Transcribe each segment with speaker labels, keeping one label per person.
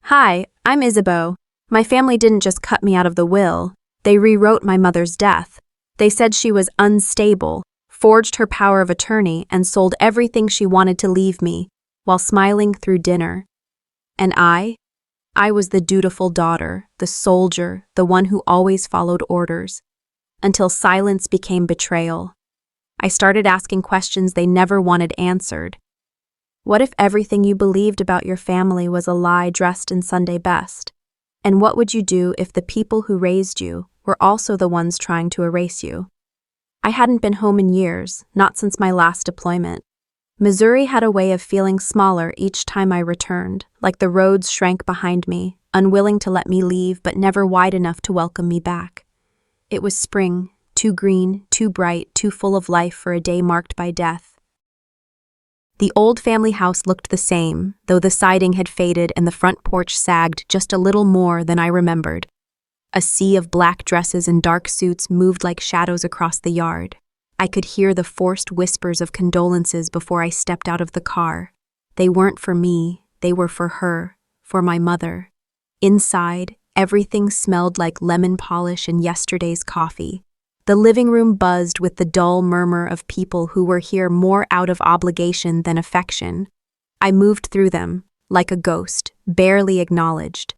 Speaker 1: Hi, I'm Isabeau. My family didn't just cut me out of the will, they rewrote my mother's death. They said she was unstable, forged her power of attorney, and sold everything she wanted to leave me, while smiling through dinner. And I was the dutiful daughter, the soldier, the one who always followed orders. Until silence became betrayal. I started asking questions they never wanted answered. What if everything you believed about your family was a lie dressed in Sunday best? And what would you do if the people who raised you were also the ones trying to erase you? I hadn't been home in years, not since my last deployment. Missouri had a way of feeling smaller each time I returned, like the roads shrank behind me, unwilling to let me leave but never wide enough to welcome me back. It was spring, too green, too bright, too full of life for a day marked by death. The old family house looked the same, though the siding had faded and the front porch sagged just a little more than I remembered. A sea of black dresses and dark suits moved like shadows across the yard. I could hear the forced whispers of condolences before I stepped out of the car. They weren't for me, they were for her, for my mother. Inside, everything smelled like lemon polish and yesterday's coffee. The living room buzzed with the dull murmur of people who were here more out of obligation than affection. I moved through them, like a ghost, barely acknowledged.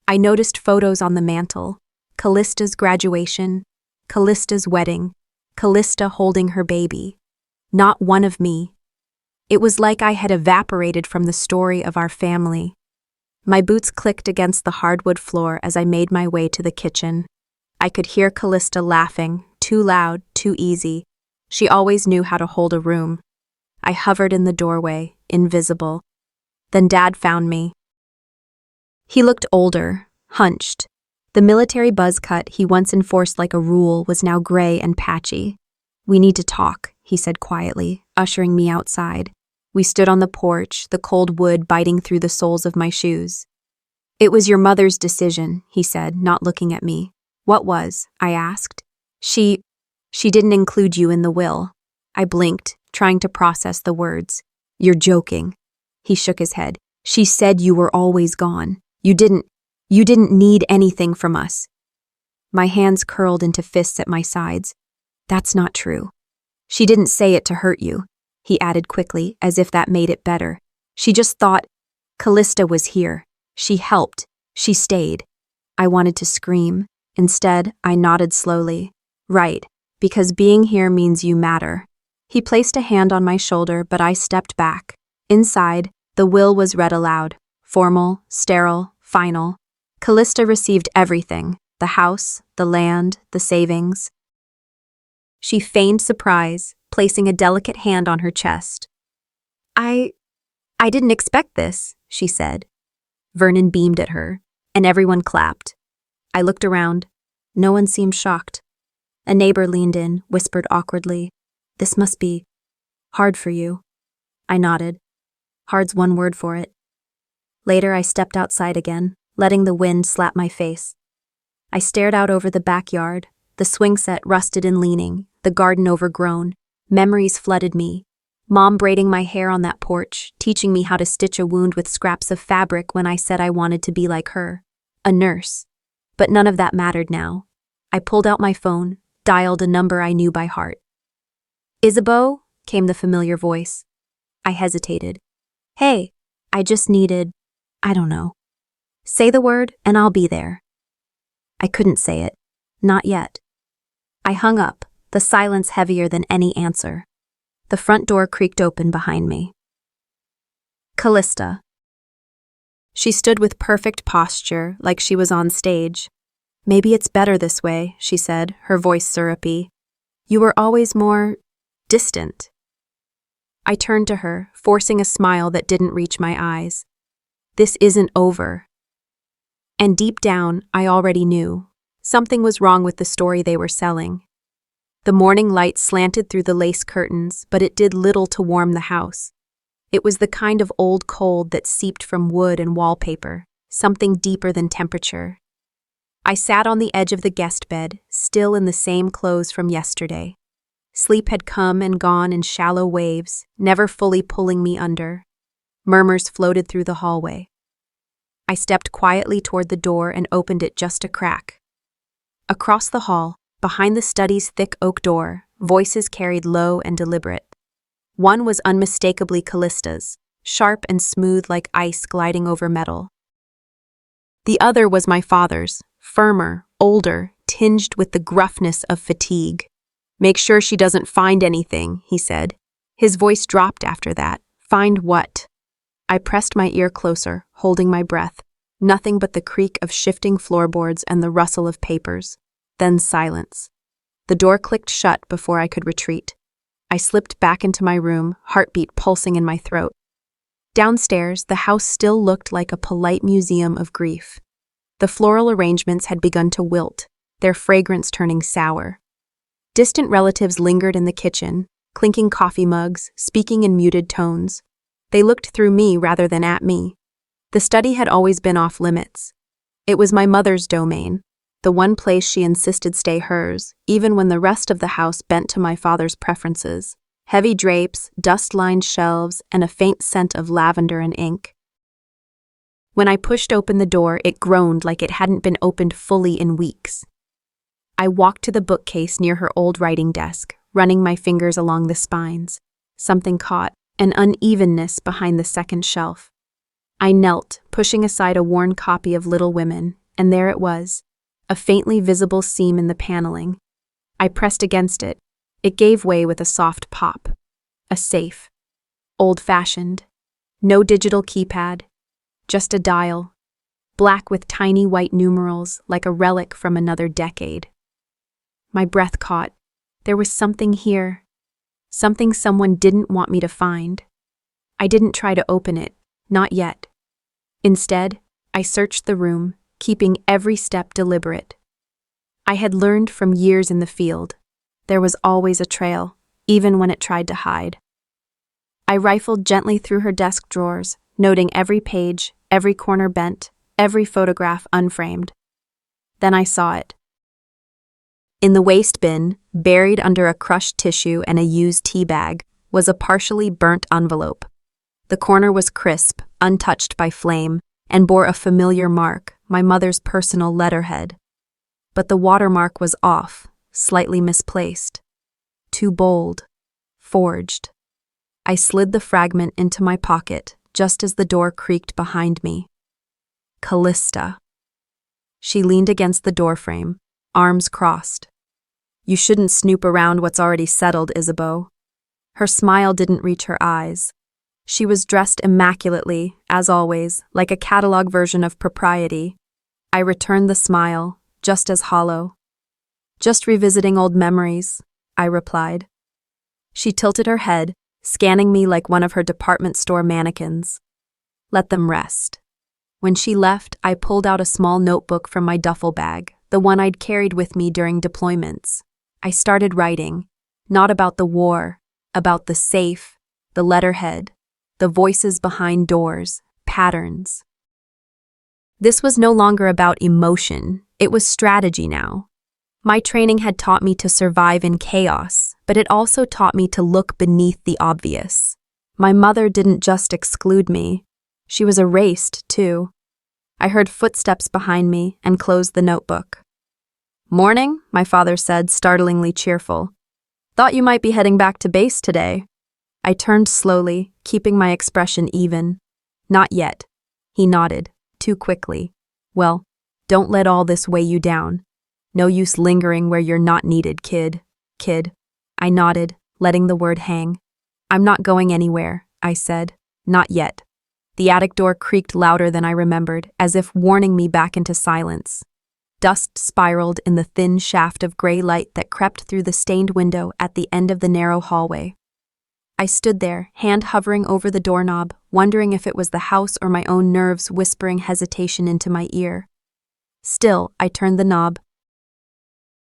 Speaker 1: I noticed photos on the mantel. Callista's graduation, Callista's wedding, Callista holding her baby. Not one of me. It was like I had evaporated from the story of our family. My boots clicked against the hardwood floor as I made my way to the kitchen. I could hear Callista laughing, too loud, too easy. She always knew how to hold a room. I hovered in the doorway, invisible. Then Dad found me. He looked older, hunched. The military buzz cut he once enforced like a rule was now gray and patchy. "We need to talk," he said quietly, ushering me outside. We stood on the porch, the cold wood biting through the soles of my shoes. "It was your mother's decision," he said, not looking at me. "What was?" I asked. She didn't include you in the will." I blinked, trying to process the words. "You're joking." He shook his head. "She said you were always gone. You didn't need anything from us." My hands curled into fists at my sides. "That's not true." "She didn't say it to hurt you," he added quickly, as if that made it better. "She just thought Callista was here. She helped. She stayed." I wanted to scream. Instead, I nodded slowly. "Right, because being here means you matter." He placed a hand on my shoulder, but I stepped back. Inside, the will was read aloud. Formal, sterile, final. Callista received everything: the house, the land, the savings. She feigned surprise, placing a delicate hand on her chest. I didn't expect this," she said. Vernon beamed at her, and everyone clapped. I looked around. No one seemed shocked. A neighbor leaned in, whispered awkwardly, "This must be hard for you." I nodded. Hard's one word for it. Later, I stepped outside again, letting the wind slap my face. I stared out over the backyard, the swing set rusted and leaning, the garden overgrown. Memories flooded me. Mom braiding my hair on that porch, teaching me how to stitch a wound with scraps of fabric when I said I wanted to be like her. A nurse. But none of that mattered now. I pulled out my phone, dialed a number I knew by heart. "Isabeau?" came the familiar voice. I hesitated. "Hey, I just needed, I don't know. Say the word and I'll be there." I couldn't say it. Not yet. I hung up, the silence heavier than any answer. The front door creaked open behind me. Callista. She stood with perfect posture, like she was on stage. "Maybe it's better this way," she said, her voice syrupy. "You were always more distant." I turned to her, forcing a smile that didn't reach my eyes. "This isn't over." And deep down, I already knew. Something was wrong with the story they were selling. The morning light slanted through the lace curtains, but it did little to warm the house. It was the kind of old cold that seeped from wood and wallpaper, something deeper than temperature. I sat on the edge of the guest bed, still in the same clothes from yesterday. Sleep had come and gone in shallow waves, never fully pulling me under. Murmurs floated through the hallway. I stepped quietly toward the door and opened it just a crack. Across the hall, behind the study's thick oak door, voices carried low and deliberate. One was unmistakably Callista's, sharp and smooth like ice gliding over metal. The other was my father's, firmer, older, tinged with the gruffness of fatigue. "Make sure she doesn't find anything," he said. His voice dropped after that. "Find what?" I pressed my ear closer, holding my breath. Nothing but the creak of shifting floorboards and the rustle of papers. Then silence. The door clicked shut before I could retreat. I slipped back into my room, heartbeat pulsing in my throat. Downstairs, the house still looked like a polite museum of grief. The floral arrangements had begun to wilt, their fragrance turning sour. Distant relatives lingered in the kitchen, clinking coffee mugs, speaking in muted tones. They looked through me rather than at me. The study had always been off limits. It was my mother's domain, the one place she insisted stay hers, even when the rest of the house bent to my father's preferences. Heavy drapes, dust-lined shelves, and a faint scent of lavender and ink. When I pushed open the door, it groaned like it hadn't been opened fully in weeks. I walked to the bookcase near her old writing desk, running my fingers along the spines. Something caught, an unevenness behind the second shelf. I knelt, pushing aside a worn copy of Little Women, and there it was, a faintly visible seam in the paneling. I pressed against it. It gave way with a soft pop. A safe. Old-fashioned. No digital keypad. Just a dial. Black with tiny white numerals, like a relic from another decade. My breath caught. There was something here. Something someone didn't want me to find. I didn't try to open it. Not yet. Instead, I searched the room, keeping every step deliberate. I had learned from years in the field. There was always a trail, even when it tried to hide. I rifled gently through her desk drawers, noting every page, every corner bent, every photograph unframed. Then I saw it. In the waste bin, buried under a crushed tissue and a used tea bag, was a partially burnt envelope. The corner was crisp, untouched by flame, and bore a familiar mark, my mother's personal letterhead. But the watermark was off, slightly misplaced. Too bold. Forged. I slid the fragment into my pocket, just as the door creaked behind me. Callista. She leaned against the doorframe, arms crossed. "You shouldn't snoop around what's already settled, Isabeau." Her smile didn't reach her eyes. She was dressed immaculately, as always, like a catalog version of propriety. I returned the smile, just as hollow. "Just revisiting old memories," I replied. She tilted her head, scanning me like one of her department store mannequins. "Let them rest." When she left, I pulled out a small notebook from my duffel bag, the one I'd carried with me during deployments. I started writing, not about the war, about the safe, the letterhead, the voices behind doors, patterns. This was no longer about emotion, it was strategy now. My training had taught me to survive in chaos, but it also taught me to look beneath the obvious. My mother didn't just exclude me. She was erased, too. I heard footsteps behind me and closed the notebook. "Morning," my father said, startlingly cheerful. "Thought you might be heading back to base today." I turned slowly, keeping my expression even. "Not yet." He nodded, too quickly. "Well, don't let all this weigh you down. No use lingering where you're not needed, kid." "Kid." I nodded, letting the word hang. "I'm not going anywhere," I said. "Not yet." The attic door creaked louder than I remembered, as if warning me back into silence. Dust spiraled in the thin shaft of gray light that crept through the stained window at the end of the narrow hallway. I stood there, hand hovering over the doorknob, wondering if it was the house or my own nerves whispering hesitation into my ear. Still, I turned the knob.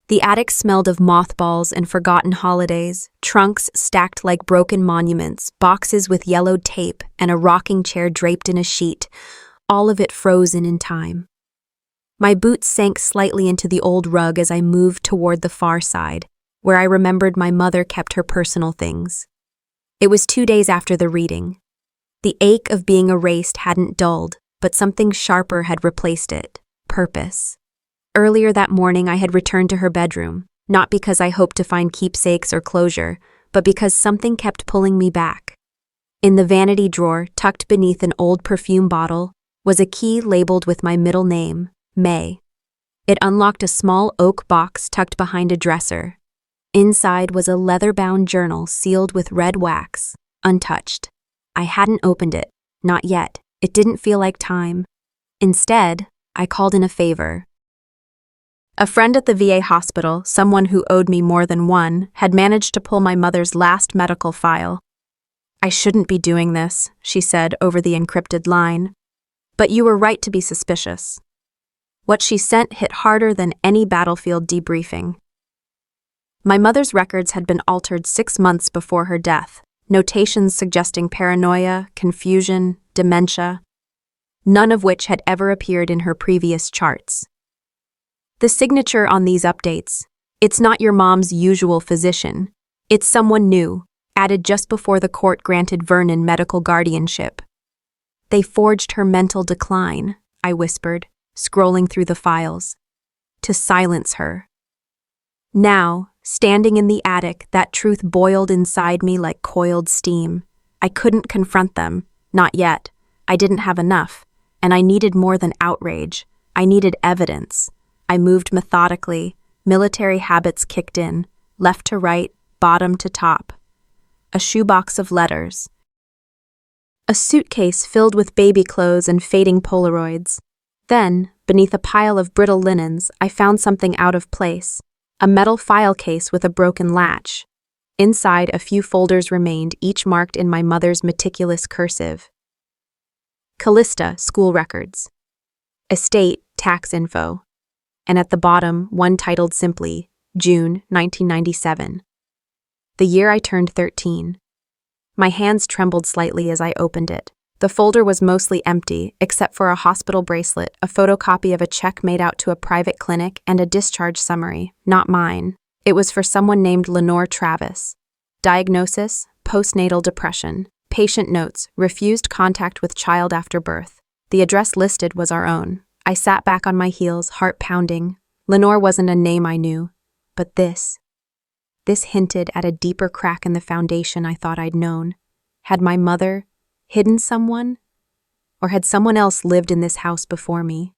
Speaker 1: The attic smelled of mothballs and forgotten holidays, trunks stacked like broken monuments, boxes with yellowed tape, and a rocking chair draped in a sheet, all of it frozen in time. My boots sank slightly into the old rug as I moved toward the far side, where I remembered my mother kept her personal things. It was 2 days after the reading. The ache of being erased hadn't dulled, but something sharper had replaced it: purpose. Earlier that morning, I had returned to her bedroom, not because I hoped to find keepsakes or closure, but because something kept pulling me back. In the vanity drawer, tucked beneath an old perfume bottle, was a key labeled with my middle name, May. It unlocked a small oak box tucked behind a dresser. Inside was a leather-bound journal sealed with red wax, untouched. I hadn't opened it, not yet. It didn't feel like time. Instead, I called in a favor. A friend at the VA hospital, someone who owed me more than one, had managed to pull my mother's last medical file. "I shouldn't be doing this," she said over the encrypted line. "But you were right to be suspicious." What she sent hit harder than any battlefield debriefing. My mother's records had been altered 6 months before her death, notations suggesting paranoia, confusion, dementia, none of which had ever appeared in her previous charts. The signature on these updates: "It's not your mom's usual physician. It's someone new," added just before the court granted Vernon medical guardianship. "They forged her mental decline," I whispered, scrolling through the files. "To silence her." Now, standing in the attic, that truth boiled inside me like coiled steam. I couldn't confront them, not yet. I didn't have enough, and I needed more than outrage. I needed evidence. I moved methodically. Military habits kicked in, left to right, bottom to top. A shoebox of letters. A suitcase filled with baby clothes and fading Polaroids. Then, beneath a pile of brittle linens, I found something out of place. A metal file case with a broken latch. Inside, a few folders remained, each marked in my mother's meticulous cursive. Callista, school records. Estate, tax info. And at the bottom, one titled simply, June 1997. The year I turned 13. My hands trembled slightly as I opened it. The folder was mostly empty, except for a hospital bracelet, a photocopy of a check made out to a private clinic, and a discharge summary. Not mine. It was for someone named Lenore Travis. Diagnosis: postnatal depression. Patient notes: refused contact with child after birth. The address listed was our own. I sat back on my heels, heart pounding. Lenore wasn't a name I knew, but this hinted at a deeper crack in the foundation I thought I'd known. Had my mother hidden someone? Or had someone else lived in this house before me?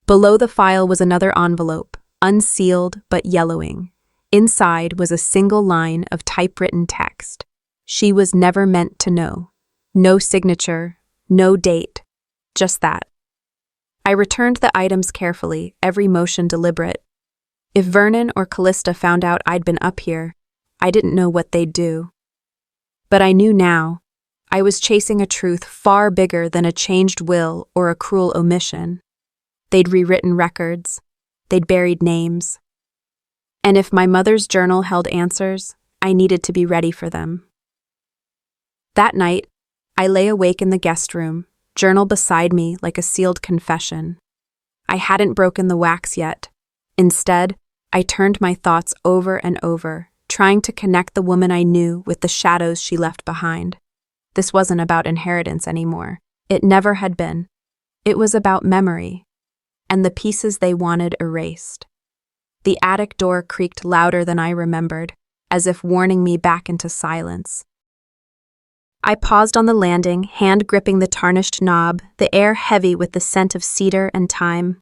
Speaker 1: Below the file was another envelope, unsealed but yellowing. Inside was a single line of typewritten text. She was never meant to know. No signature, no date, just that. I returned the items carefully, every motion deliberate. If Vernon or Callista found out I'd been up here, I didn't know what they'd do. But I knew now. I was chasing a truth far bigger than a changed will or a cruel omission. They'd rewritten records. They'd buried names. And if my mother's journal held answers, I needed to be ready for them. That night, I lay awake in the guest room, journal beside me like a sealed confession. I hadn't broken the wax yet. Instead, I turned my thoughts over and over, trying to connect the woman I knew with the shadows she left behind. This wasn't about inheritance anymore. It never had been. It was about memory, and the pieces they wanted erased. The attic door creaked louder than I remembered, as if warning me back into silence. I paused on the landing, hand gripping the tarnished knob, the air heavy with the scent of cedar and thyme.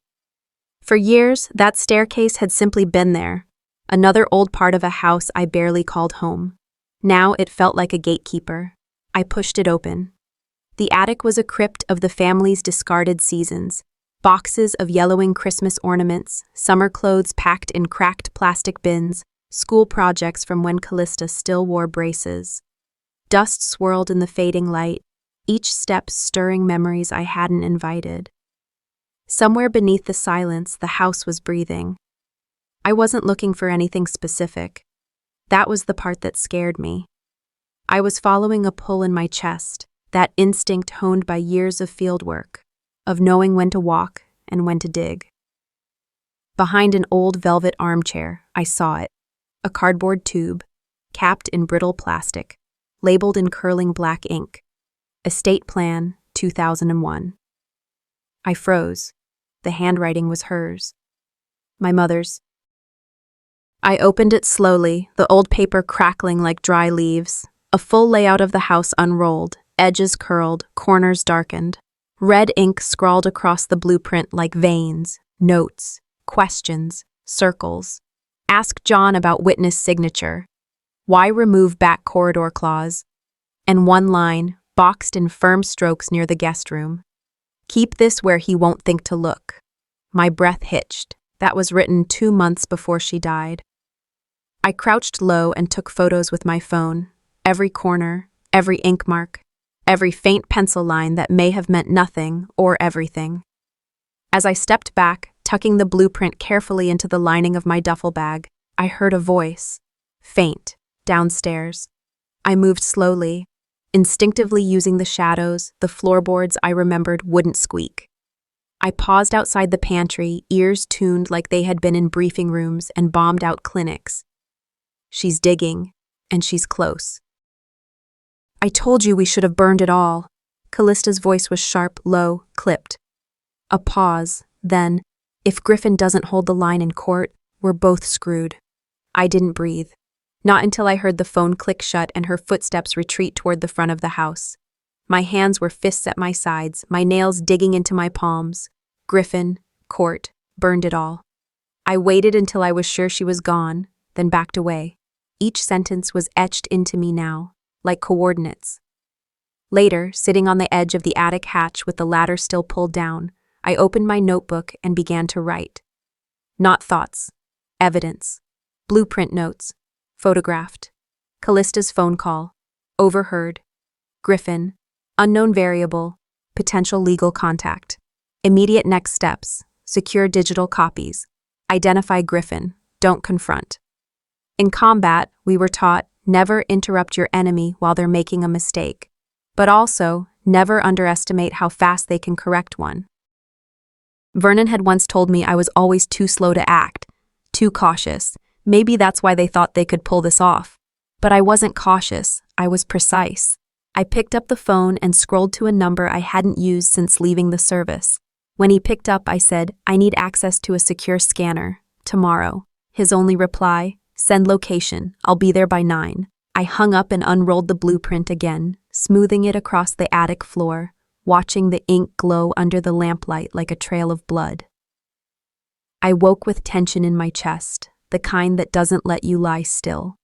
Speaker 1: For years, that staircase had simply been there, another old part of a house I barely called home. Now it felt like a gatekeeper. I pushed it open. The attic was a crypt of the family's discarded seasons. Boxes of yellowing Christmas ornaments, summer clothes packed in cracked plastic bins, school projects from when Callista still wore braces. Dust swirled in the fading light, each step stirring memories I hadn't invited. Somewhere beneath the silence, the house was breathing. I wasn't looking for anything specific. That was the part that scared me. I was following a pull in my chest, that instinct honed by years of fieldwork, of knowing when to walk and when to dig. Behind an old velvet armchair, I saw it, a cardboard tube, capped in brittle plastic, labeled in curling black ink. Estate Plan, 2001. I froze. The handwriting was hers. My mother's. I opened it slowly, the old paper crackling like dry leaves. A full layout of the house unrolled, edges curled, corners darkened. Red ink scrawled across the blueprint like veins, notes, questions, circles. Ask John about witness signature. Why remove back corridor clause? And one line, boxed in firm strokes near the guest room. Keep this where he won't think to look. My breath hitched. That was written 2 months before she died. I crouched low and took photos with my phone. Every corner, every ink mark, every faint pencil line that may have meant nothing or everything. As I stepped back, tucking the blueprint carefully into the lining of my duffel bag, I heard a voice, faint, downstairs. I moved slowly, instinctively using the shadows. The floorboards I remembered wouldn't squeak. I paused outside the pantry, ears tuned like they had been in briefing rooms and bombed-out clinics. She's digging, and she's close. I told you we should have burned it all. Callista's voice was sharp, low, clipped. A pause, then, if Griffin doesn't hold the line in court, we're both screwed. I didn't breathe. Not until I heard the phone click shut and her footsteps retreat toward the front of the house. My hands were fists at my sides, my nails digging into my palms. Griffin, court, burned it all. I waited until I was sure she was gone, then backed away. Each sentence was etched into me now, like coordinates. Later, sitting on the edge of the attic hatch with the ladder still pulled down, I opened my notebook and began to write. Not thoughts, evidence, blueprint notes, photographed, Callista's phone call, overheard, Griffin, unknown variable, potential legal contact, immediate next steps, secure digital copies, identify Griffin, don't confront. In combat, we were taught, never interrupt your enemy while they're making a mistake, but also, never underestimate how fast they can correct one. Vernon had once told me I was always too slow to act, too cautious. Maybe that's why they thought they could pull this off. But I wasn't cautious, I was precise. I picked up the phone and scrolled to a number I hadn't used since leaving the service. When he picked up, I said, I need access to a secure scanner, tomorrow. His only reply, send location, I'll be there by 9. I hung up and unrolled the blueprint again, smoothing it across the attic floor, watching the ink glow under the lamplight like a trail of blood. I woke with tension in my chest, the kind that doesn't let you lie still.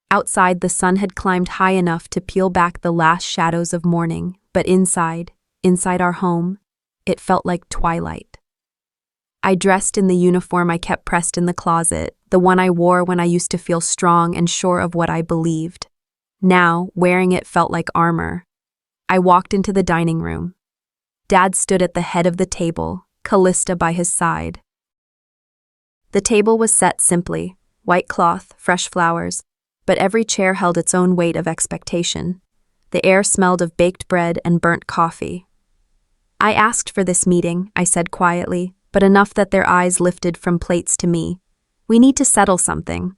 Speaker 1: Outside, the sun had climbed high enough to peel back the last shadows of morning, but inside our home, it felt like twilight. I dressed in the uniform I kept pressed in the closet, the one I wore when I used to feel strong and sure of what I believed. Now, wearing it felt like armor. I walked into the dining room. Dad stood at the head of the table, Callista by his side. The table was set simply, white cloth, fresh flowers, but every chair held its own weight of expectation. The air smelled of baked bread and burnt coffee. I asked for this meeting, I said quietly, but enough that their eyes lifted from plates to me. We need to settle something.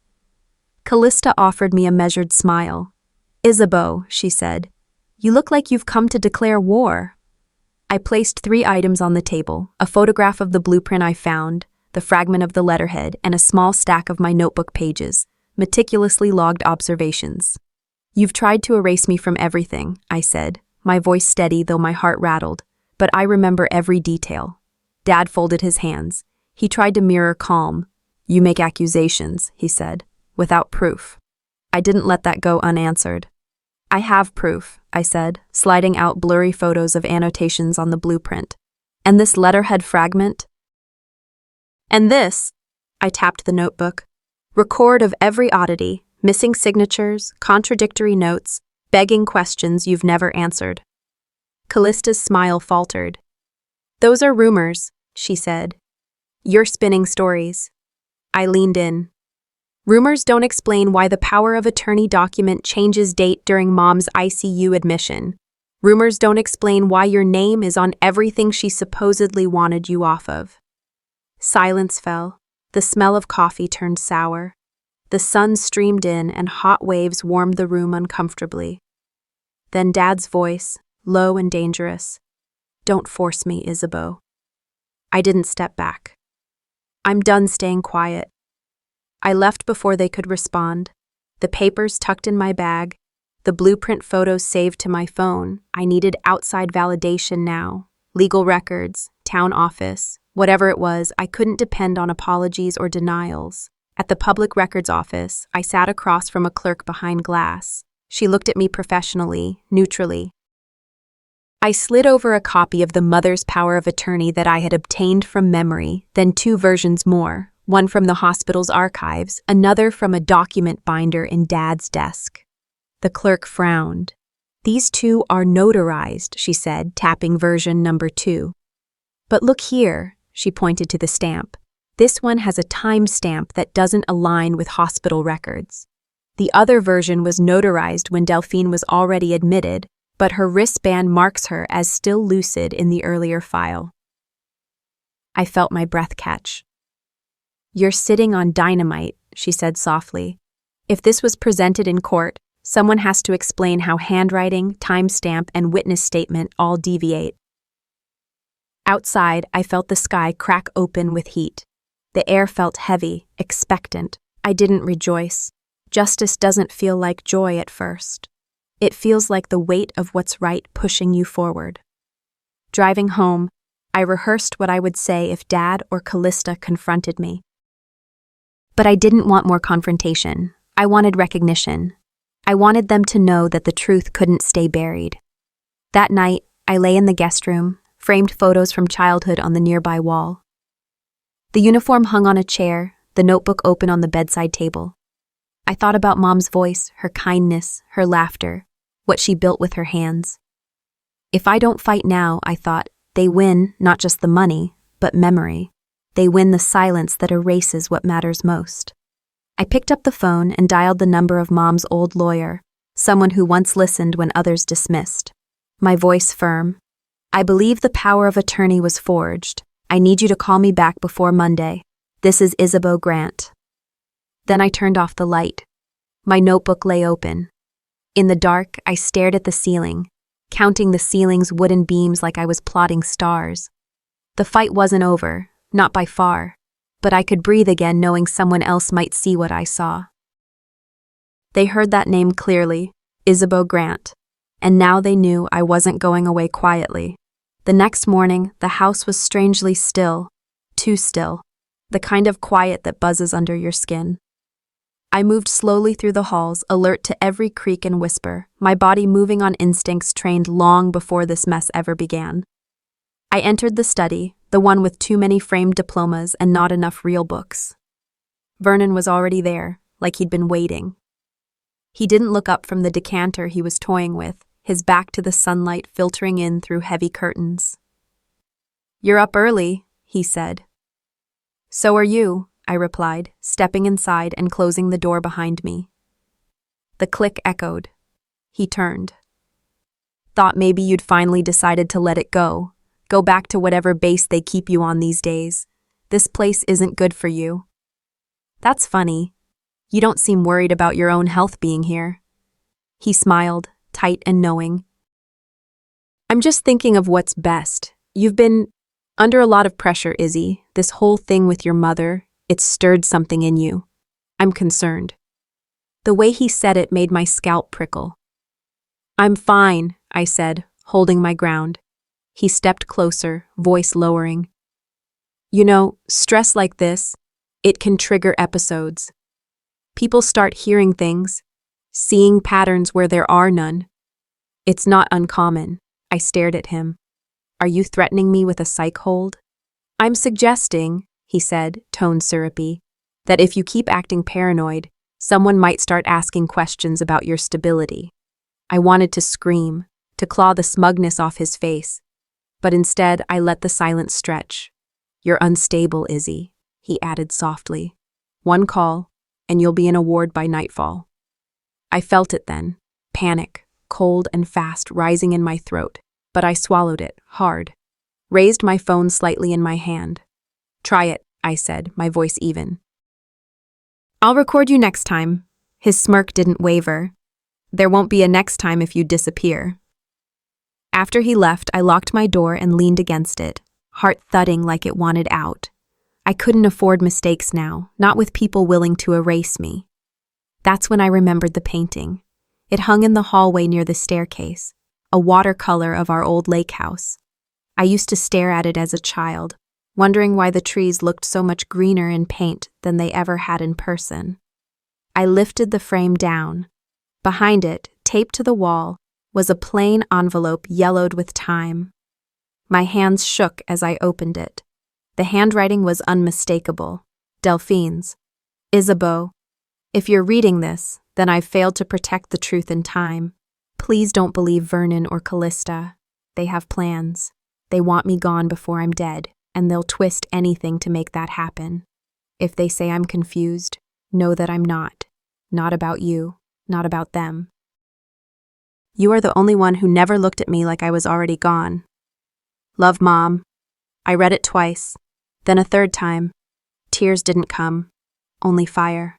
Speaker 1: Callista offered me a measured smile. Isabeau, she said, you look like you've come to declare war. I placed 3 items on the table, a photograph of the blueprint I found, the fragment of the letterhead, and a small stack of my notebook pages, meticulously logged observations. You've tried to erase me from everything, I said, my voice steady though my heart rattled, but I remember every detail. Dad folded his hands. He tried to mirror calm. You make accusations, he said, without proof. I didn't let that go unanswered. I have proof, I said, sliding out blurry photos of annotations on the blueprint. And this letterhead fragment? And this, I tapped the notebook, record of every oddity, missing signatures, contradictory notes, begging questions you've never answered. Callista's smile faltered. Those are rumors, she said. You're spinning stories. I leaned in. Rumors don't explain why the power of attorney document changes date during Mom's ICU admission. Rumors don't explain why your name is on everything she supposedly wanted you off of. Silence fell. The smell of coffee turned sour. The sun streamed in and hot waves warmed the room uncomfortably. Then Dad's voice, low and dangerous. Don't force me, Isabeau. I didn't step back. I'm done staying quiet. I left before they could respond. The papers tucked in my bag, the blueprint photos saved to my phone. I needed outside validation now. Legal records, town office, whatever it was, I couldn't depend on apologies or denials. At the public records office, I sat across from a clerk behind glass. She looked at me professionally, neutrally. I slid over a copy of the mother's power of attorney that I had obtained from memory, then 2 versions more, one from the hospital's archives, another from a document binder in Dad's desk. The clerk frowned. "These 2 are notarized," she said, tapping version number 2. "But look here," she pointed to the stamp. "This one has a time stamp that doesn't align with hospital records. The other version was notarized when Delphine was already admitted, but her wristband marks her as still lucid in the earlier file." I felt my breath catch. "You're sitting on dynamite," she said softly. "If this was presented in court, someone has to explain how handwriting, timestamp, and witness statement all deviate." Outside, I felt the sky crack open with heat. The air felt heavy, expectant. I didn't rejoice. Justice doesn't feel like joy at first. It feels like the weight of what's right pushing you forward. Driving home, I rehearsed what I would say if Dad or Callista confronted me. But I didn't want more confrontation. I wanted recognition. I wanted them to know that the truth couldn't stay buried. That night, I lay in the guest room, framed photos from childhood on the nearby wall. The uniform hung on a chair, the notebook open on the bedside table. I thought about Mom's voice, her kindness, her laughter, what she built with her hands. If I don't fight now, I thought, they win not just the money, but memory. They win the silence that erases what matters most. I picked up the phone and dialed the number of Mom's old lawyer, someone who once listened when others dismissed. My voice firm. "I believe the power of attorney was forged. I need you to call me back before Monday. This is Isabeau Grant." Then I turned off the light. My notebook lay open. In the dark, I stared at the ceiling, counting the ceiling's wooden beams like I was plotting stars. The fight wasn't over, not by far, but I could breathe again knowing someone else might see what I saw. They heard that name clearly, Isabeau Grant, and now they knew I wasn't going away quietly. The next morning, the house was strangely still, too still, the kind of quiet that buzzes under your skin. I moved slowly through the halls, alert to every creak and whisper, my body moving on instincts trained long before this mess ever began. I entered the study, the one with too many framed diplomas and not enough real books. Vernon was already there, like he'd been waiting. He didn't look up from the decanter he was toying with, his back to the sunlight filtering in through heavy curtains. "You're up early," he said. "So are you," I replied, stepping inside and closing the door behind me. The click echoed. He turned. "Thought maybe you'd finally decided to let it go. Go back to whatever base they keep you on these days. This place isn't good for you." "That's funny. You don't seem worried about your own health being here." He smiled, tight and knowing. "I'm just thinking of what's best. You've been under a lot of pressure, Izzy. This whole thing with your mother, it's stirred something in you. I'm concerned." The way he said it made my scalp prickle. "I'm fine," I said, holding my ground. He stepped closer, voice lowering. "You know, stress like this, it can trigger episodes. People start hearing things, seeing patterns where there are none. It's not uncommon." I stared at him. "Are you threatening me with a psych hold?" "I'm suggesting," he said, tone syrupy, "that if you keep acting paranoid, someone might start asking questions about your stability." I wanted to scream, to claw the smugness off his face, but instead I let the silence stretch. "You're unstable, Izzy," he added softly. "One call, and you'll be in a ward by nightfall." I felt it then, panic, cold and fast rising in my throat, but I swallowed it, hard. Raised my phone slightly in my hand. "Try it," I said, my voice even. "I'll record you next time." His smirk didn't waver. "There won't be a next time if you disappear." After he left, I locked my door and leaned against it, heart thudding like it wanted out. I couldn't afford mistakes now, not with people willing to erase me. That's when I remembered the painting. It hung in the hallway near the staircase, a watercolor of our old lake house. I used to stare at it as a child, wondering why the trees looked so much greener in paint than they ever had in person. I lifted the frame down. Behind it, taped to the wall, was a plain envelope yellowed with time. My hands shook as I opened it. The handwriting was unmistakable. Delphine's. Isabeau, if you're reading this, then I've failed to protect the truth in time. Please don't believe Vernon or Callista. They have plans. They want me gone before I'm dead, and they'll twist anything to make that happen. If they say I'm confused, know that I'm not. Not about you, not about them. You are the only one who never looked at me like I was already gone. Love, Mom. I read it twice, then a third time. Tears didn't come, only fire.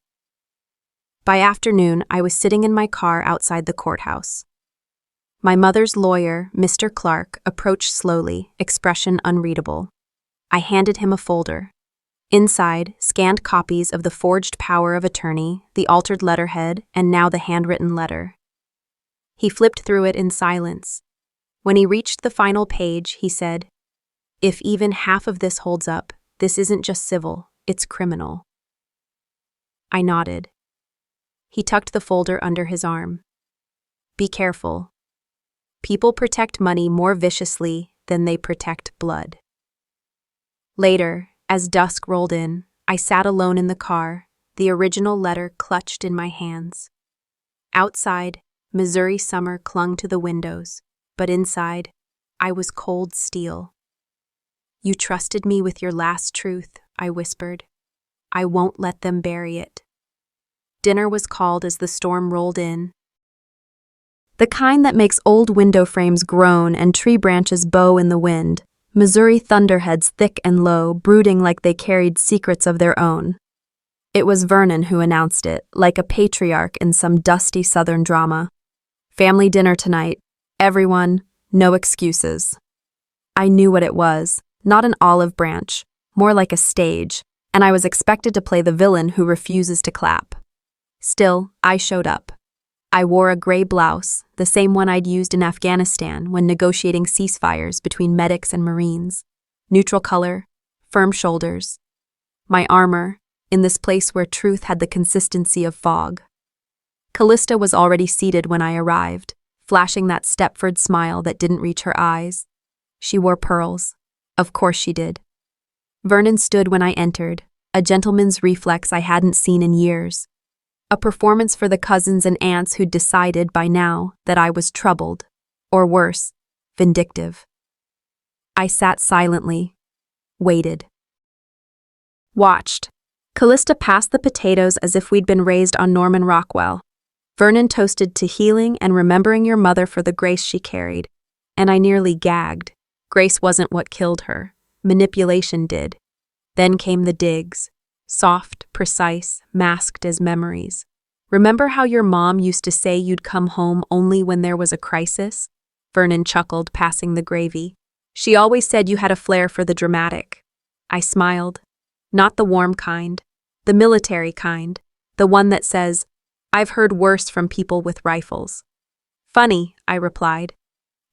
Speaker 1: By afternoon, I was sitting in my car outside the courthouse. My mother's lawyer, Mr. Clark, approached slowly, expression unreadable. I handed him a folder. Inside, scanned copies of the forged power of attorney, the altered letterhead, and now the handwritten letter. He flipped through it in silence. When he reached the final page, he said, "If even half of this holds up, this isn't just civil, it's criminal." I nodded. He tucked the folder under his arm. Be careful. People protect money more viciously than they protect blood. Later, as dusk rolled in, I sat alone in the car, the original letter clutched in my hands. Outside, Missouri summer clung to the windows, but inside, I was cold steel. "You trusted me with your last truth," I whispered. "I won't let them bury it." Dinner was called as the storm rolled in. The kind that makes old window frames groan and tree branches bow in the wind, Missouri thunderheads thick and low, brooding like they carried secrets of their own. It was Vernon who announced it, like a patriarch in some dusty southern drama. "Family dinner tonight. Everyone, no excuses." I knew what it was, not an olive branch, more like a stage, and I was expected to play the villain who refuses to clap. Still, I showed up. I wore a gray blouse, the same one I'd used in Afghanistan when negotiating ceasefires between medics and Marines. Neutral color, firm shoulders. My armor, in this place where truth had the consistency of fog. Callista was already seated when I arrived, flashing that Stepford smile that didn't reach her eyes. She wore pearls. Of course she did. Vernon stood when I entered, a gentleman's reflex I hadn't seen in years. A performance for the cousins and aunts who'd decided by now that I was troubled, or worse, vindictive. I sat silently, waited. Watched. Callista passed the potatoes as if we'd been raised on Norman Rockwell. Vernon toasted to healing and remembering your mother for the grace she carried, and I nearly gagged. Grace wasn't what killed her. Manipulation did. Then came the digs. Soft, precise, masked as memories. "Remember how your mom used to say you'd come home only when there was a crisis?" Vernon chuckled, passing the gravy. "She always said you had a flair for the dramatic." I smiled. Not the warm kind, the military kind, the one that says, "I've heard worse from people with rifles." "Funny," I replied.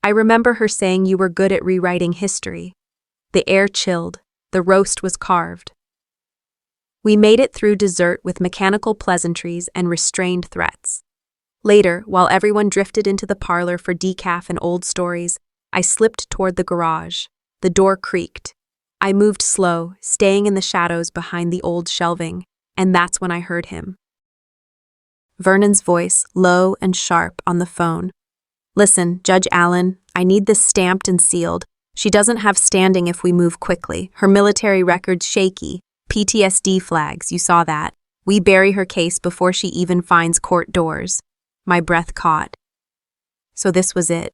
Speaker 1: "I remember her saying you were good at rewriting history." The air chilled. The roast was carved. We made it through dessert with mechanical pleasantries and restrained threats. Later, while everyone drifted into the parlor for decaf and old stories, I slipped toward the garage. The door creaked. I moved slow, staying in the shadows behind the old shelving, and that's when I heard him. Vernon's voice, low and sharp, on the phone. "Listen, Judge Allen, I need this stamped and sealed. She doesn't have standing if we move quickly. Her military record's shaky. PTSD flags, you saw that. We bury her case before she even finds court doors." My breath caught. So this was it.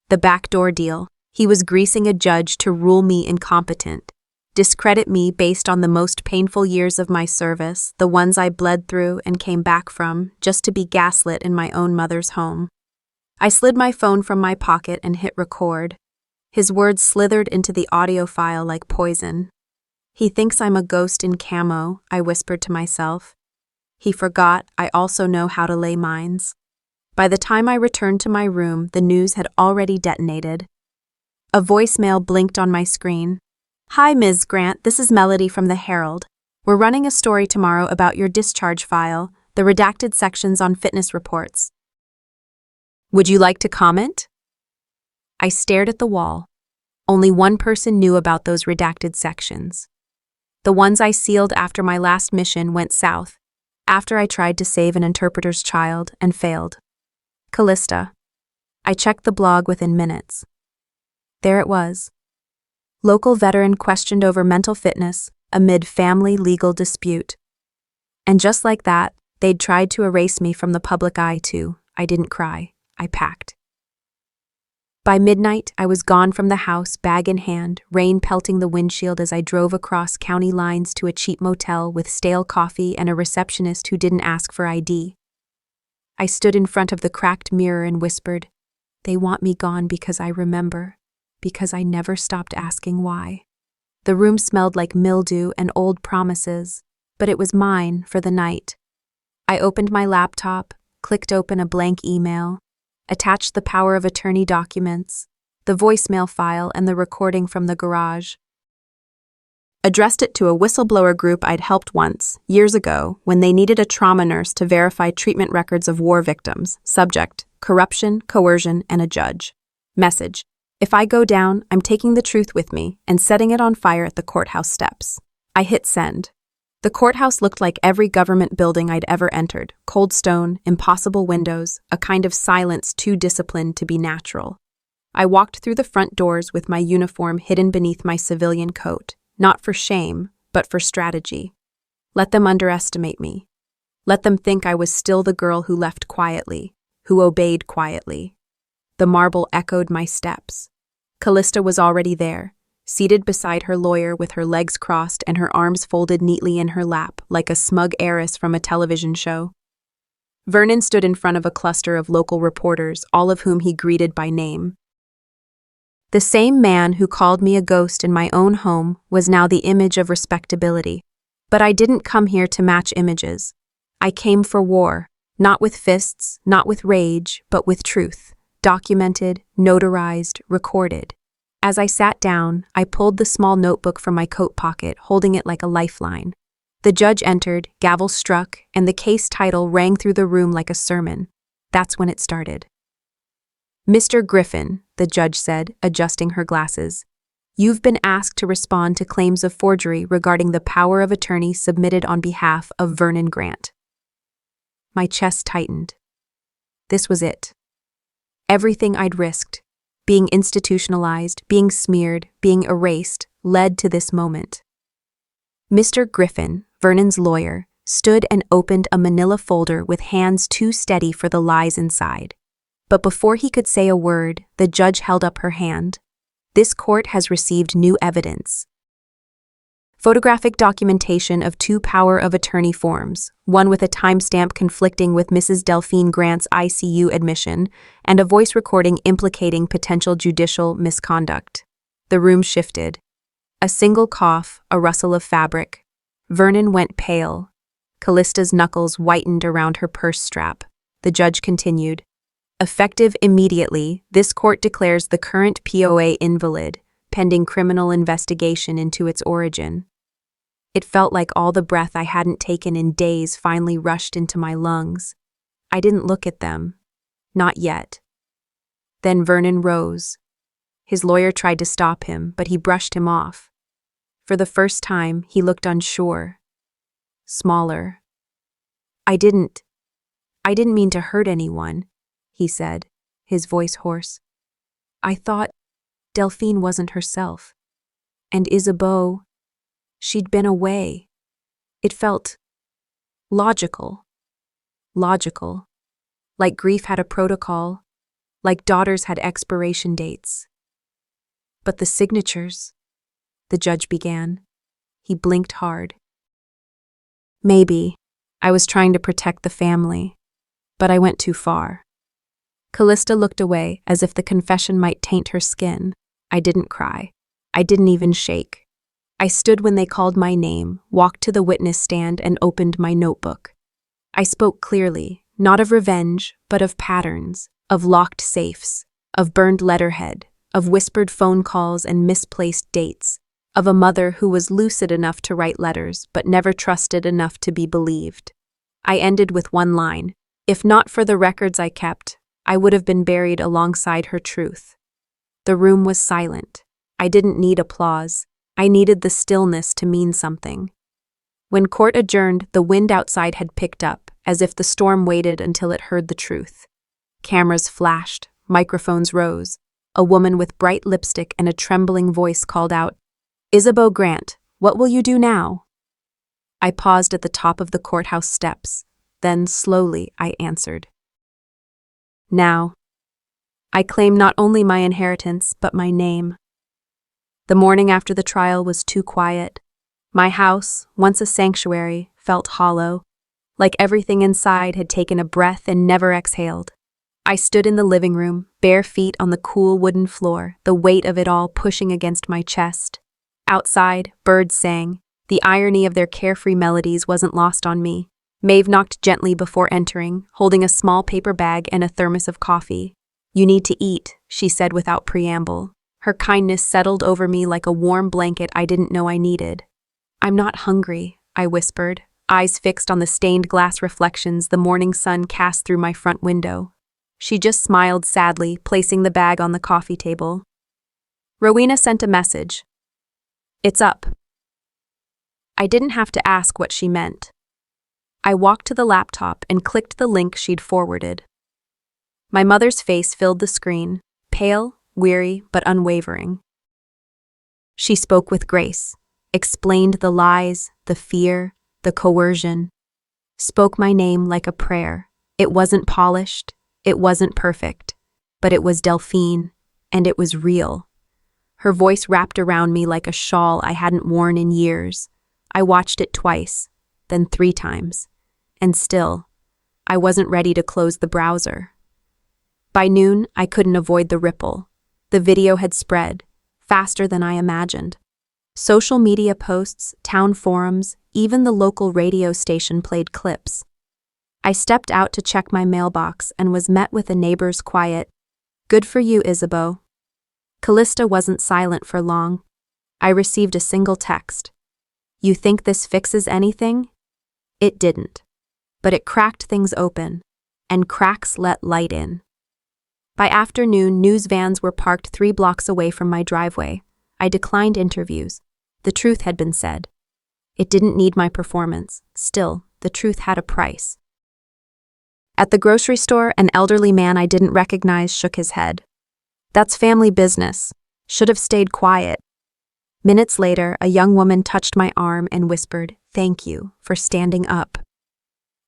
Speaker 1: The backdoor deal. He was greasing a judge to rule me incompetent. Discredit me based on the most painful years of my service, the ones I bled through and came back from, just to be gaslit in my own mother's home. I slid my phone from my pocket and hit record. His words slithered into the audio file like poison. He thinks I'm a ghost in camo, I whispered to myself. He forgot I also know how to lay mines. By the time I returned to my room, the news had already detonated. A voicemail blinked on my screen. "Hi, Ms. Grant, this is Melody from the Herald. We're running a story tomorrow about your discharge file, the redacted sections on fitness reports. Would you like to comment?" I stared at the wall. Only one person knew about those redacted sections. The ones I sealed after my last mission went south, after I tried to save an interpreter's child and failed. Callista. I checked the blog within minutes. There it was. Local veteran questioned over mental fitness amid family legal dispute. And just like that, they'd tried to erase me from the public eye too. I didn't cry. I packed. By midnight, I was gone from the house, bag in hand, rain pelting the windshield as I drove across county lines to a cheap motel with stale coffee and a receptionist who didn't ask for ID. I stood in front of the cracked mirror and whispered, "They want me gone because I remember, because I never stopped asking why." The room smelled like mildew and old promises, but it was mine for the night. I opened my laptop, clicked open a blank email, attached the power of attorney documents, the voicemail file, and the recording from the garage. Addressed it to a whistleblower group I'd helped once, years ago, when they needed a trauma nurse to verify treatment records of war victims. Subject: corruption, coercion, and a judge. Message: if I go down, I'm taking the truth with me and setting it on fire at the courthouse steps. I hit send. The courthouse looked like every government building I'd ever entered: cold stone, impossible windows, a kind of silence too disciplined to be natural. I walked through the front doors with my uniform hidden beneath my civilian coat, not for shame, but for strategy. Let them underestimate me. Let them think I was still the girl who left quietly, who obeyed quietly. The marble echoed my steps. Callista was already there, seated beside her lawyer with her legs crossed and her arms folded neatly in her lap, like a smug heiress from a television show. Vernon stood in front of a cluster of local reporters, all of whom he greeted by name. The same man who called me a ghost in my own home was now the image of respectability. But I didn't come here to match images. I came for war, not with fists, not with rage, but with truth, documented, notarized, recorded. As I sat down, I pulled the small notebook from my coat pocket, holding it like a lifeline. The judge entered, gavel struck, and the case title rang through the room like a sermon. That's when it started. "Mr. Griffin," the judge said, adjusting her glasses, "you've been asked to respond to claims of forgery regarding the power of attorney submitted on behalf of Vernon Grant." My chest tightened. This was it. Everything I'd risked, being institutionalized, being smeared, being erased, led to this moment. Mr. Griffin, Vernon's lawyer, stood and opened a manila folder with hands too steady for the lies inside. But before he could say a word, the judge held up her hand. "This court has received new evidence. Photographic documentation of 2 power of attorney forms, one with a timestamp conflicting with Mrs. Delphine Grant's ICU admission, and a voice recording implicating potential judicial misconduct." The room shifted. A single cough, a rustle of fabric. Vernon went pale. Callista's knuckles whitened around her purse strap. The judge continued. "Effective immediately, this court declares the current POA invalid, pending criminal investigation into its origin." It felt like all the breath I hadn't taken in days finally rushed into my lungs. I didn't look at them. Not yet. Then Vernon rose. His lawyer tried to stop him, but he brushed him off. For the first time, he looked unsure. Smaller. I didn't mean to hurt anyone," he said, his voice hoarse. "I thought Delphine wasn't herself. And Isabeau, she'd been away. It felt logical. Logical. Like grief had a protocol, like daughters had expiration dates. But the signatures," the judge began. He blinked hard. "Maybe I was trying to protect the family, but I went too far. Callista looked away, as if the confession might taint her skin. I didn't cry. I didn't even shake. I stood when they called my name, walked to the witness stand, and opened my notebook. I spoke clearly, not of revenge, but of patterns, of locked safes, of burned letterhead, of whispered phone calls and misplaced dates, of a mother who was lucid enough to write letters, but never trusted enough to be believed. I ended with one line: if not for the records I kept, I would have been buried alongside her truth. The room was silent. I didn't need applause. I needed the stillness to mean something. When court adjourned, the wind outside had picked up, as if the storm waited until it heard the truth. Cameras flashed, microphones rose. A woman with bright lipstick and a trembling voice called out, "Isabeau Grant, what will you do now?" I paused at the top of the courthouse steps. Then, slowly, I answered. Now. I claim not only my inheritance, but my name. The morning after the trial was too quiet. My house, once a sanctuary, felt hollow, like everything inside had taken a breath and never exhaled. I stood in the living room, bare feet on the cool wooden floor, the weight of it all pushing against my chest. Outside, birds sang. The irony of their carefree melodies wasn't lost on me. Maeve knocked gently before entering, holding a small paper bag and a thermos of coffee. "You need to eat," she said without preamble. Her kindness settled over me like a warm blanket I didn't know I needed. "I'm not hungry," I whispered, eyes fixed on the stained glass reflections the morning sun cast through my front window. She just smiled sadly, placing the bag on the coffee table. Rowena sent a message. "It's up." I didn't have to ask what she meant. I walked to the laptop and clicked the link she'd forwarded. My mother's face filled the screen, pale, weary, but unwavering. She spoke with grace, explained the lies, the fear, the coercion, spoke my name like a prayer. It wasn't polished, it wasn't perfect, but it was Delphine, and it was real. Her voice wrapped around me like a shawl I hadn't worn in years. I watched it twice, then 3 times, and still, I wasn't ready to close the browser. By noon, I couldn't avoid the ripple. The video had spread, faster than I imagined. Social media posts, town forums, even the local radio station played clips. I stepped out to check my mailbox and was met with a neighbor's quiet, "Good for you, Isabeau." Callista wasn't silent for long. I received a single text. "You think this fixes anything?" It didn't. But it cracked things open, and cracks let light in. By afternoon, news vans were parked 3 blocks away from my driveway. I declined interviews. The truth had been said. It didn't need my performance. Still, the truth had a price. At the grocery store, an elderly man I didn't recognize shook his head. "That's family business. Should have stayed quiet." Minutes later, a young woman touched my arm and whispered, "Thank you for standing up."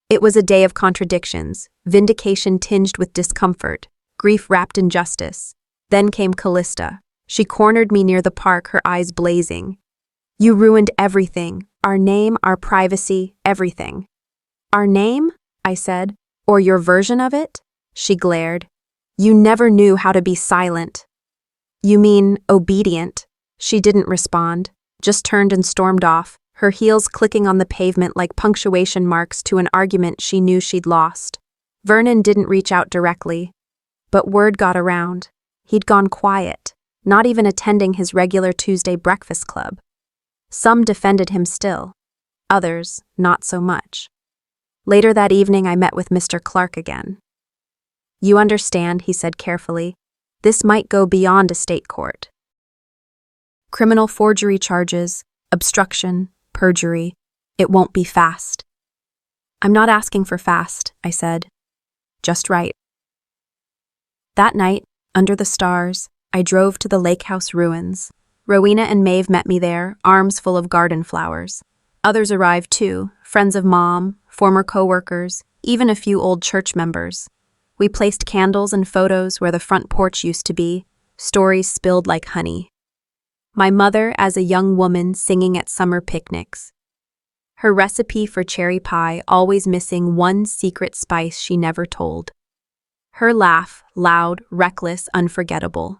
Speaker 1: It was a day of contradictions, vindication tinged with discomfort, grief wrapped in justice. Then came Callista. She cornered me near the park, her eyes blazing. "You ruined everything. Our name, our privacy, everything." "Our name?" I said. "Or your version of it?" She glared. "You never knew how to be silent." "You mean obedient?" She didn't respond, just turned and stormed off, her heels clicking on the pavement like punctuation marks to an argument she knew she'd lost. Vernon didn't reach out directly, but word got around. He'd gone quiet, not even attending his regular Tuesday breakfast club. Some defended him still, others not so much. Later that evening, I met with Mr. Clark again. "You understand," he said carefully, "this might go beyond a state court. Criminal forgery charges, obstruction, perjury. It won't be fast." "I'm not asking for fast," I said. "Just right." That night, under the stars, I drove to the lake house ruins. Rowena and Maeve met me there, arms full of garden flowers. Others arrived too, friends of Mom, former co-workers, even a few old church members. We placed candles and photos where the front porch used to be, stories spilled like honey. My mother as a young woman singing at summer picnics. Her recipe for cherry pie always missing one secret spice she never told. Her laugh, loud, reckless, unforgettable.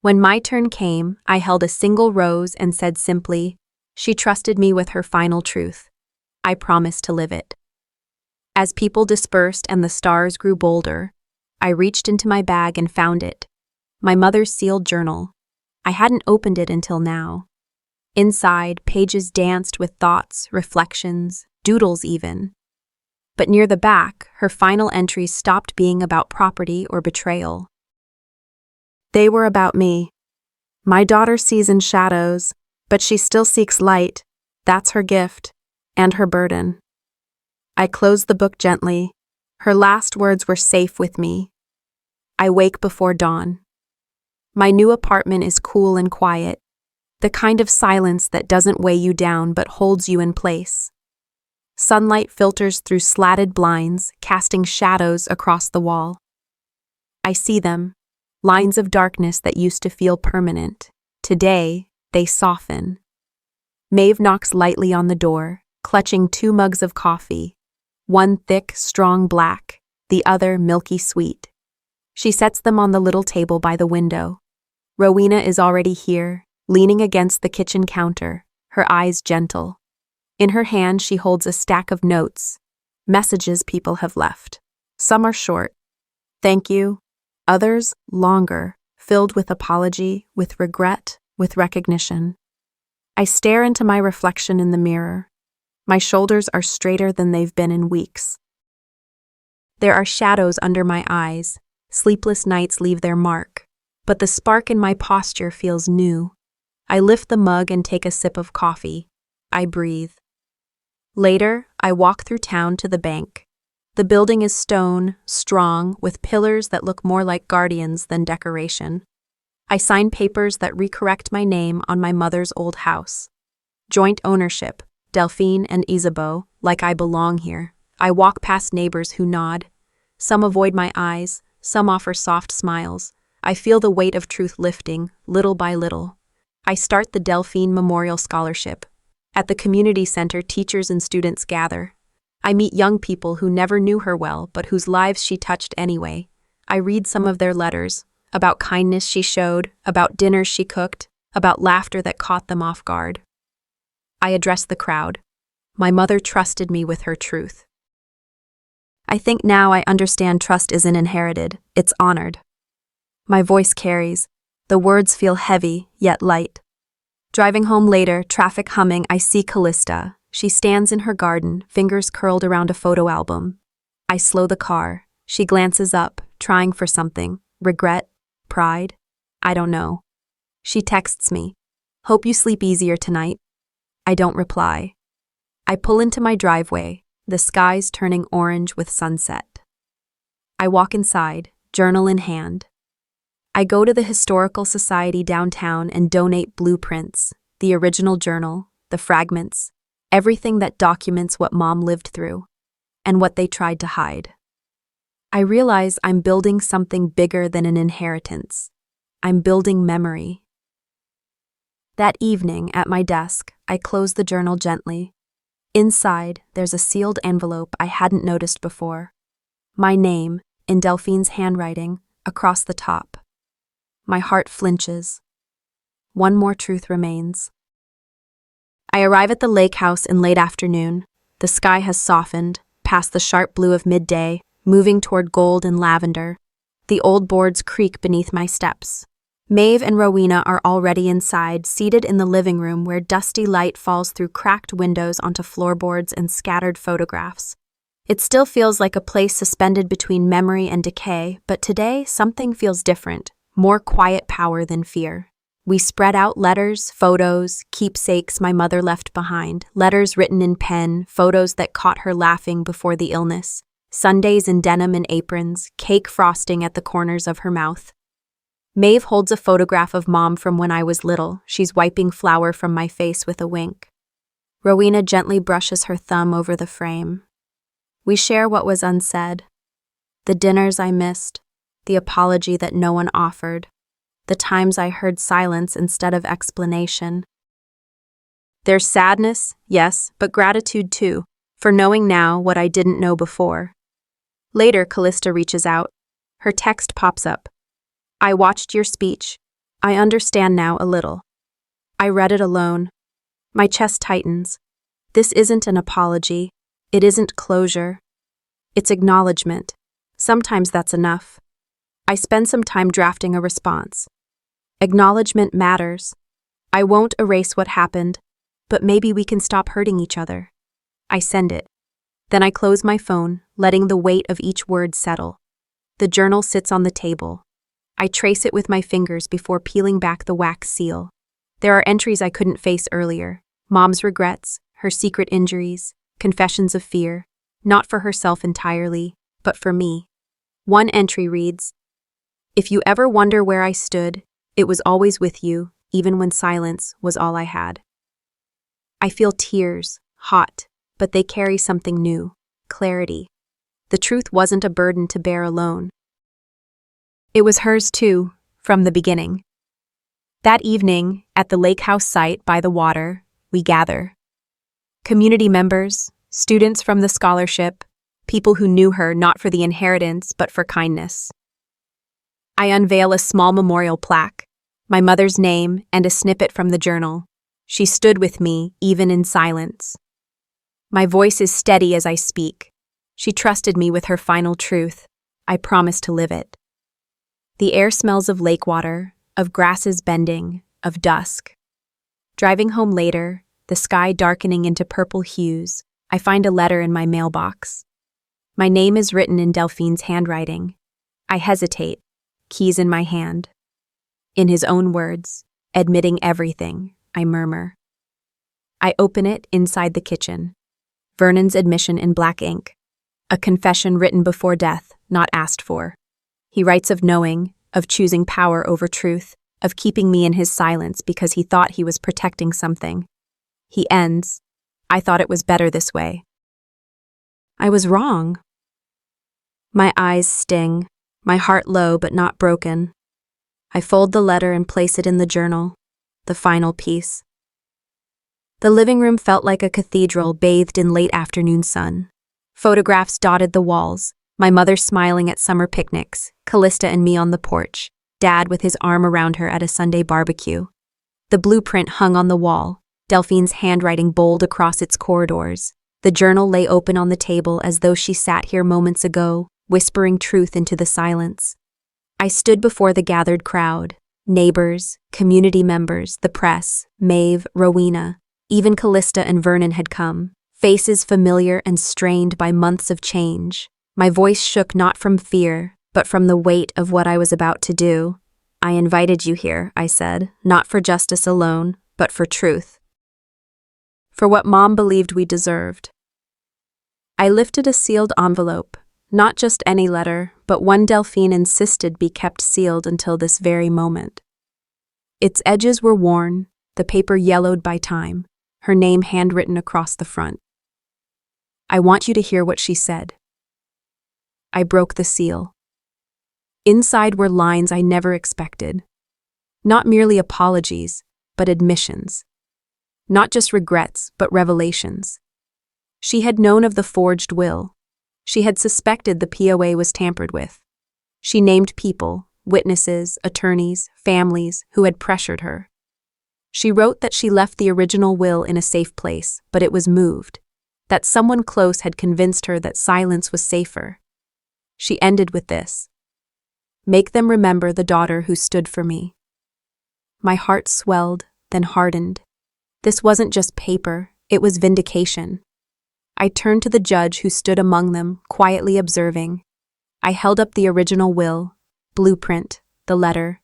Speaker 1: When my turn came, I held a single rose and said simply, "She trusted me with her final truth. I promised to live it." As people dispersed and the stars grew bolder, I reached into my bag and found it. My mother's sealed journal. I hadn't opened it until now. Inside, pages danced with thoughts, reflections, doodles even. But near the back, her final entries stopped being about property or betrayal. They were about me. My daughter sees in shadows, but she still seeks light. That's her gift, and her burden. I closed the book gently. Her last words were safe with me. I wake before dawn. My new apartment is cool and quiet, the kind of silence that doesn't weigh you down but holds you in place. Sunlight filters through slatted blinds, casting shadows across the wall. I see them, lines of darkness that used to feel permanent. Today, they soften. Maeve knocks lightly on the door, clutching 2 mugs of coffee, one thick, strong black, the other milky sweet. She sets them on the little table by the window. Rowena is already here, leaning against the kitchen counter, her eyes gentle. In her hand she holds a stack of notes, messages people have left. Some are short, thank you, others longer, filled with apology, with regret, with recognition. I stare into my reflection in the mirror. My shoulders are straighter than they've been in weeks. There are shadows under my eyes. Sleepless nights leave their mark, but the spark in my posture feels new. I lift the mug and take a sip of coffee. I breathe. Later, I walk through town to the bank. The building is stone, strong, with pillars that look more like guardians than decoration. I sign papers that recorrect my name on my mother's old house. Joint ownership, Delphine and Isabeau, like I belong here. I walk past neighbors who nod. Some avoid my eyes, some offer soft smiles. I feel the weight of truth lifting, little by little. I start the Delphine Memorial Scholarship. At the community center, teachers and students gather. I meet young people who never knew her well, but whose lives she touched anyway. I read some of their letters, about kindness she showed, about dinners she cooked, about laughter that caught them off guard. I address the crowd. My mother trusted me with her truth. I think now I understand trust isn't inherited, it's honored. My voice carries. The words feel heavy, yet light. Driving home later, traffic humming, I see Callista. She stands in her garden, fingers curled around a photo album. I slow the car. She glances up, trying for something. Regret? Pride? I don't know. She texts me. "Hope you sleep easier tonight." I don't reply. I pull into my driveway, the skies turning orange with sunset. I walk inside, journal in hand. I go to the Historical Society downtown and donate blueprints, the original journal, the fragments, everything that documents what Mom lived through, and what they tried to hide. I realize I'm building something bigger than an inheritance. I'm building memory. That evening, at my desk, I close the journal gently. Inside, there's a sealed envelope I hadn't noticed before. My name, in Delphine's handwriting, across the top. My heart flinches. One more truth remains. I arrive at the lake house in late afternoon. The sky has softened, past the sharp blue of midday, moving toward gold and lavender. The old boards creak beneath my steps. Maeve and Rowena are already inside, seated in the living room where dusty light falls through cracked windows onto floorboards and scattered photographs. It still feels like a place suspended between memory and decay, but today something feels different, more quiet power than fear. We spread out letters, photos, keepsakes my mother left behind, letters written in pen, photos that caught her laughing before the illness, Sundays in denim and aprons, cake frosting at the corners of her mouth. Maeve holds a photograph of Mom from when I was little. She's wiping flour from my face with a wink. Rowena gently brushes her thumb over the frame. We share what was unsaid. The dinners I missed, the apology that no one offered, the times I heard silence instead of explanation. There's sadness, yes, but gratitude too, for knowing now what I didn't know before. Later, Callista reaches out. Her text pops up. I watched your speech. I understand now a little. I read it alone. My chest tightens. This isn't an apology. It isn't closure. It's acknowledgement. Sometimes that's enough. I spend some time drafting a response. Acknowledgement matters. I won't erase what happened, but maybe we can stop hurting each other. I send it. Then I close my phone, letting the weight of each word settle. The journal sits on the table. I trace it with my fingers before peeling back the wax seal. There are entries I couldn't face earlier. Mom's regrets, her secret injuries, confessions of fear, not for herself entirely, but for me. One entry reads, "If you ever wonder where I stood, it was always with you, even when silence was all I had." I feel tears, hot, but they carry something new, clarity. The truth wasn't a burden to bear alone. It was hers too, from the beginning. That evening, at the lake house site by the water, we gather. Community members, students from the scholarship, people who knew her not for the inheritance but for kindness. I unveil a small memorial plaque, my mother's name and a snippet from the journal. She stood with me, even in silence. My voice is steady as I speak. She trusted me with her final truth. I promise to live it. The air smells of lake water, of grasses bending, of dusk. Driving home later, the sky darkening into purple hues, I find a letter in my mailbox. My name is written in Delphine's handwriting. I hesitate, keys in my hand. In his own words, admitting everything, I murmur. I open it inside the kitchen. Vernon's admission in black ink. A confession written before death, not asked for. He writes of knowing, of choosing power over truth, of keeping me in his silence because he thought he was protecting something. He ends, "I thought it was better this way." I was wrong. My eyes sting, my heart low but not broken. I fold the letter and place it in the journal, the final piece. The living room felt like a cathedral bathed in late afternoon sun. Photographs dotted the walls, my mother smiling at summer picnics, Callista and me on the porch, Dad with his arm around her at a Sunday barbecue. The blueprint hung on the wall, Delphine's handwriting bold across its corridors. The journal lay open on the table as though she sat here moments ago, whispering truth into the silence. I stood before the gathered crowd, neighbors, community members, the press, Maeve, Rowena. Even Callista and Vernon had come, faces familiar and strained by months of change. My voice shook not from fear, but from the weight of what I was about to do. "I invited you here," I said, "not for justice alone, but for truth. For what Mom believed we deserved." I lifted a sealed envelope, not just any letter, but one Delphine insisted be kept sealed until this very moment. Its edges were worn, the paper yellowed by time, her name handwritten across the front. "I want you to hear what she said." I broke the seal. Inside were lines I never expected. Not merely apologies, but admissions. Not just regrets, but revelations. She had known of the forged will. She had suspected the POA was tampered with. She named people, witnesses, attorneys, families who had pressured her. She wrote that she left the original will in a safe place, but it was moved. That someone close had convinced her that silence was safer. She ended with this: "Make them remember the daughter who stood for me." My heart swelled, then hardened. This wasn't just paper, it was vindication. I turned to the judge who stood among them, quietly observing. I held up the original will, blueprint, the letter.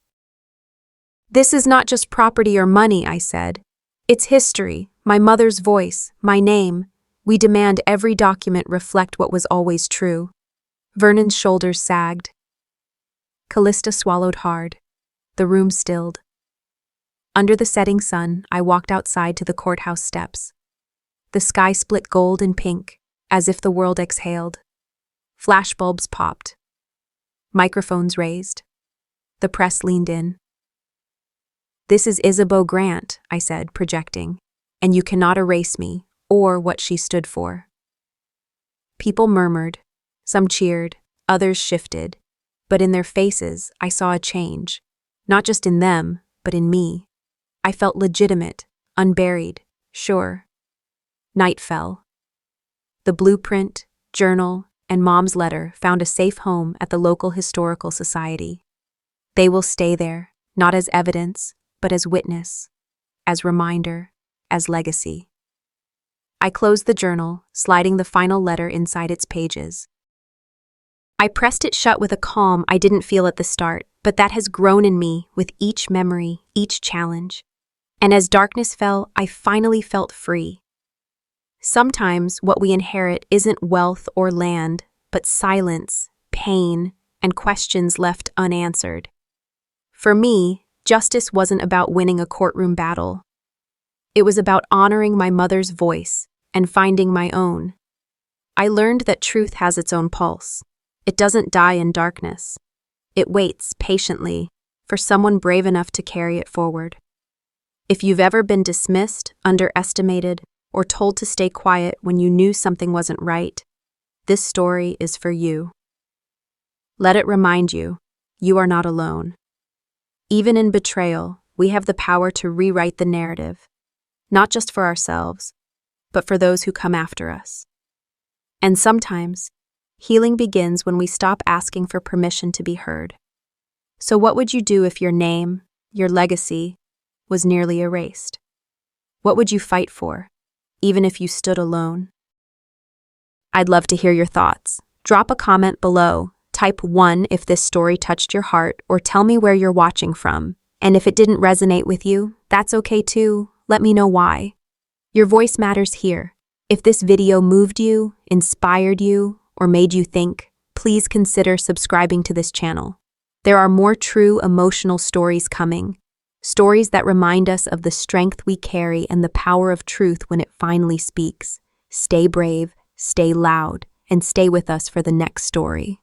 Speaker 1: "This is not just property or money," I said. "It's history, my mother's voice, my name. We demand every document reflect what was always true." Vernon's shoulders sagged. Callista swallowed hard. The room stilled. Under the setting sun, I walked outside to the courthouse steps. The sky split gold and pink, as if the world exhaled. Flashbulbs popped. Microphones raised. The press leaned in. "This is Isabeau Grant," I said, projecting, "and you cannot erase me, or what she stood for." People murmured. Some cheered, others shifted. But in their faces, I saw a change. Not just in them, but in me. I felt legitimate, unburied, sure. Night fell. The blueprint, journal, and Mom's letter found a safe home at the local historical society. They will stay there, not as evidence, but as witness, as reminder, as legacy. I closed the journal, sliding the final letter inside its pages. I pressed it shut with a calm I didn't feel at the start, but that has grown in me with each memory, each challenge. And as darkness fell, I finally felt free. Sometimes what we inherit isn't wealth or land, but silence, pain, and questions left unanswered. For me, justice wasn't about winning a courtroom battle. It was about honoring my mother's voice and finding my own. I learned that truth has its own pulse. It doesn't die in darkness. It waits patiently for someone brave enough to carry it forward. If you've ever been dismissed, underestimated, or told to stay quiet when you knew something wasn't right, this story is for you. Let it remind you, you are not alone. Even in betrayal, we have the power to rewrite the narrative, not just for ourselves, but for those who come after us. And sometimes, healing begins when we stop asking for permission to be heard. So what would you do if your name, your legacy, was nearly erased? What would you fight for, even if you stood alone? I'd love to hear your thoughts. Drop a comment below. Type 1 if this story touched your heart, or tell me where you're watching from. And if it didn't resonate with you, that's okay too. Let me know why. Your voice matters here. If this video moved you, inspired you, or made you think, please consider subscribing to this channel. There are more true emotional stories coming. Stories that remind us of the strength we carry and the power of truth when it finally speaks. Stay brave, stay loud, and stay with us for the next story.